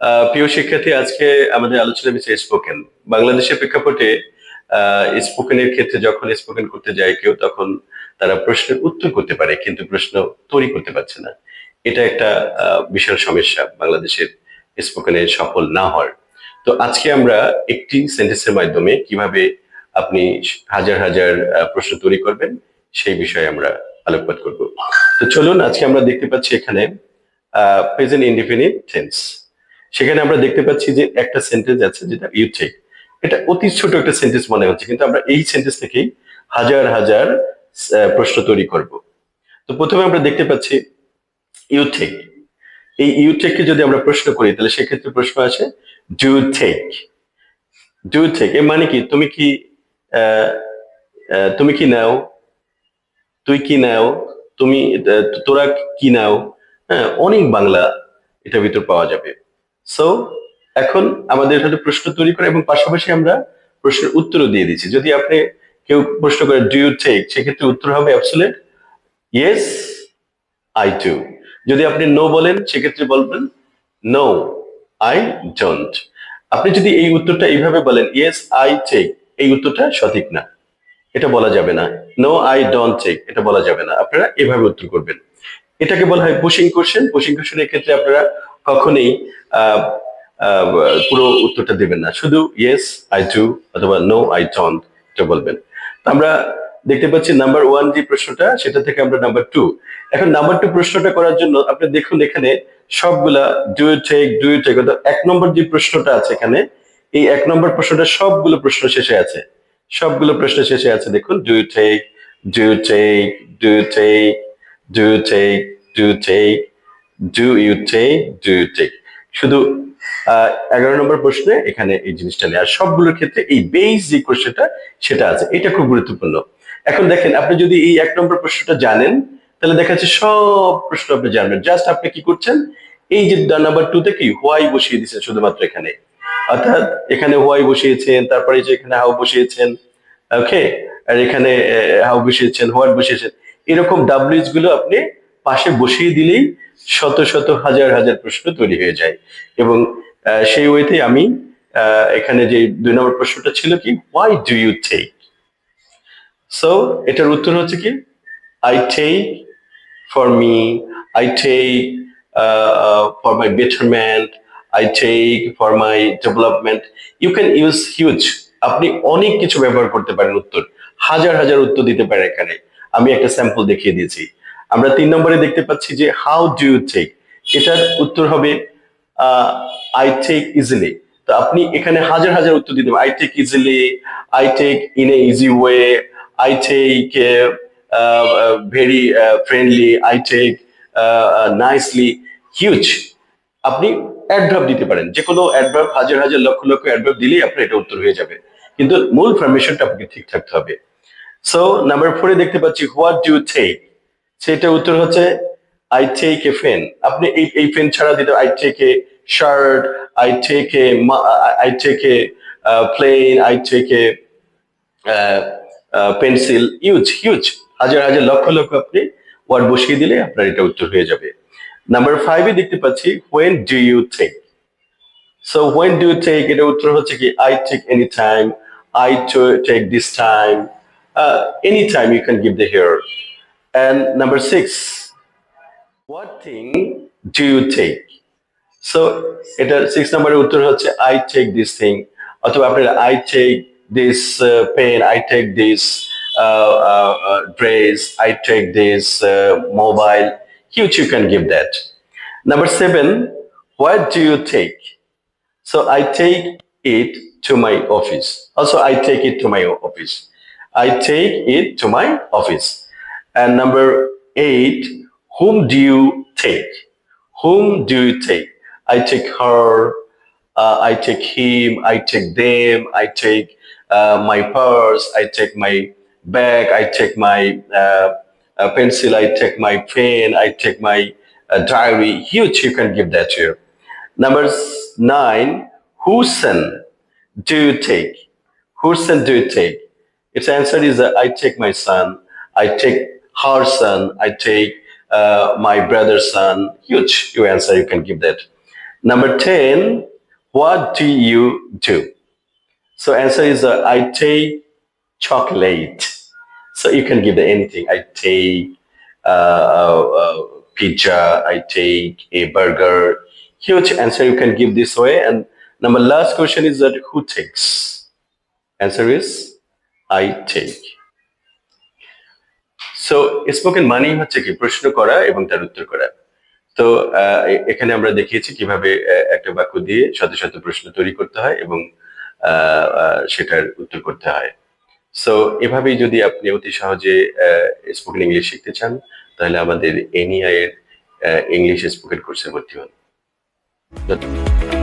প্রিয় শিক্ষার্থী, আজকে আমাদের আলোচনা বিষয় স্পোকেন। বাংলাদেশের প্রেক্ষাপটে স্পোকেনের ক্ষেত্রে যখন স্পোকেন করতে যায় কেউ, তখন তারা প্রশ্নের উত্তর করতে পারে কিন্তু প্রশ্ন তৈরি করতে পারছে না। এটা একটা বিশাল সমস্যা বাংলাদেশের স্পোকেনে সফল না হওয়ার। তো আজকে আমরা একটি সেন্টেন্সের মাধ্যমে কিভাবে আপনি হাজার হাজার প্রশ্ন তৈরি করবেন সেই বিষয়ে আমরা আলোকপাত করব। তো চলুন, আজকে আমরা দেখতে পাচ্ছি এখানে প্রেজেন্ট ইনডিফিনিট টেন্স। সেখানে আমরা দেখতে পাচ্ছি যে একটা সেন্টেন্স আছে যেটা ইউ টেক। এটা অতি ছোট একটা সেন্টেন্স মনে হচ্ছে, কিন্তু আমরা এই সেন্টেন্স থেকেই হাজার হাজার প্রশ্ন তৈরি করব। তো প্রথমে আমরা দেখতে পাচ্ছি ইউ টেক। এই ইউ টেককে যদি আমরা প্রশ্ন করি তাহলে সেক্ষেত্রে প্রশ্ন আসে ডু টেক। ডু টেক এর মানে কি? তুমি কি আহ, তুমি কি নাও, তুই কি নাও, তুমি তোরা কি নাও। হ্যাঁ, অনেক বাংলা এটার ভিতর পাওয়া যাবে। সো এখন আমাদের হয়তো প্রশ্ন তৈরি করে এবং পাশাপাশি আমরা প্রশ্নের উত্তরও দিয়ে দিচ্ছি। যদি আপনি কেউ প্রশ্ন করে ডু ইউ টেক, সেক্ষেত্রে উত্তর হবে অ্যাবসলিউট ইয়েস আই ডু। যদি আপনি নো বলেন সেক্ষেত্রে বলবেন নো আই ডোন্ট। আপনি যদি এই উত্তরটা এইভাবে বলেন ইয়েস আই টেক, এই উত্তরটা সঠিক না, এটা বলা যাবে না। নো আই ডোন্ট টেক, এটা বলা যাবে না। আপনারা এভাবে উত্তর করবেন। এটাকে বলা হয় পুশিং কোশ্চেন। পুশিং কোশ্চেনের ক্ষেত্রে আপনারা কখনোই আহ, আহ, পুরো উত্তরটা দেবেন না, শুধু ইয়েস আই ডু অথবা নো আই ডোন্ট এটা বলবেন। তো আমরা দেখতে পাচ্ছি নাম্বার ওয়ান যে প্রশ্নটা, সেটা থেকে আমরা নাম্বার টু। এখন নাম্বার টু প্রশ্নটা করার জন্য আপনি দেখুন এখানে সবগুলা do you take, do you take. এক নম্বর যে প্রশ্নটা আছে এখানে, এই এক নম্বর প্রশ্নটা সবগুলো প্রশ্ন শেষে আছে। সবগুলো প্রশ্ন শেষে আছে, দেখুন do you take, do you take, do you take, do you take, do you take, do you take, do you take. শুধু 11 নম্বর প্রশ্নে এখানে এই জিনিসটা নেই। আর সবগুলোর ক্ষেত্রে এই বেস যে কোশ্চেনটা সেটা আছে, এটা খুব গুরুত্বপূর্ণ। এখন দেখেন, আপনি যদি এই 1 নম্বর প্রশ্নটা জানেন তাহলে দেখা যাচ্ছে সব প্রশ্ন আপনি জানবেন। জাস্ট আপনি কি করছেন, এই যে নাম্বার টু থেকে হোয়াই বসিয়ে দিচ্ছেন শুধুমাত্র এখানে। অর্থাৎ এখানে হোয়াই বসিয়েছেন, তারপরে যে এখানে হাউ বসিয়েছেন, ওকে, আর এখানে হাউ বসিয়েছেন, হোয়াট বসিয়েছেন। এরকম ডাব্লিউএস গুলো আপনি পাশে বসিয়ে দিলেই শত শত হাজার হাজার প্রশ্ন তৈরি হয়ে যায়। এবং সেই ওয়েতে আমি এখানে যে 2 নম্বর প্রশ্নটা ছিল কি, why do you take. So এটার উত্তর হচ্ছে কি, I take for me, I take for my betterment, I take for my development. You can use huge. আপনি অনেক কিছু ব্যবহার করতে পারেন উত্তর, হাজার হাজার উত্তর দিতে পারেন এখানে। আমি একটা স্যাম্পল দেখিয়ে দিয়েছি। আমরা 3 নম্বরে দেখতে পাচ্ছি যে হাউ ডু ইউ টেক, এটার উত্তর হবে আই টেক ইজিলি। তো আপনি এখানে হাজার হাজার উত্তর দিতে পারেন। I take easily, I take in a easy way, I take very friendly, I take nicely, huge. আপনি অ্যাডভার্ব দিতে পারেন, যে কোনো অ্যাডভার্ব, হাজার হাজার লক্ষ লক্ষ অ্যাডভার্ব দিলেই আপনার এটা উত্তর হয়ে যাবে। কিন্তু মূল ফরমেশনটা আপনাকে ঠিক থাকতে হবে। সো নাম্বার ফোরে দেখতে পাচ্ছি হোয়াট ডু ইউ টেক, সেটা উত্তর হচ্ছে আই টেক এ পেন। আপনি এই পেন ছাড়া দিতে I take a shirt, I take a, I take a plane, I take a pencil. Use huge, হাজার হাজার লক্ষ লক্ষ আপনি ওয়ার্ড বসিয়ে দিলে আপনার এটা উত্তর হয়ে যাবে। নাম্বার ফাইভে দেখতে পাচ্ছি when do you take. So when do you take, এটা উত্তর হচ্ছে কি I take any time, I take this time, any time you can give the here. And number six, what thing do you take? So এটা 6 নম্বরের উত্তর হচ্ছে I take this thing, অথবা আপনারা I take this pen, I take this dress, I take this mobile. Huge, you can give that. Number seven, what do you take? So I take it to my office. Also, I take it to my office. I take it to my office. And number eight, whom do you take? Whom do you take? I take her, I take him, I take them, I take my purse, I take my bag, I take my pencil, I take my pen, I take my diary. Huge, you can give that here. Number nine, whose son do you take? Whose son do you take? Its answer is I take my son, I take her son, I take my brother's son. Huge, you answer, you can give that. Number 10, what do you do? So answer is I take chocolate. So you can give the anything. I take pizza. I take a burger. Huge answer you can give this way. And number last question is that who takes? Answer is I take. So spoken মানেই হচ্ছে কি প্রশ্ন করা এবং তার উত্তর করা। তো এখানে আমরা দেখিয়েছি কিভাবে একটা বাক্য দিয়ে শত শত প্রশ্ন তৈরি করতে হয় এবং সেটার উত্তর করতে হয়। সো এভাবেই যদি আপনি অতি সহজে স্পোকেন ইংলিশ শিখতে চান তাহলে আমাদের এনইআই এর ইংলিশ স্পোকেন কোর্সে ভর্তি হন। ধন্যবাদ।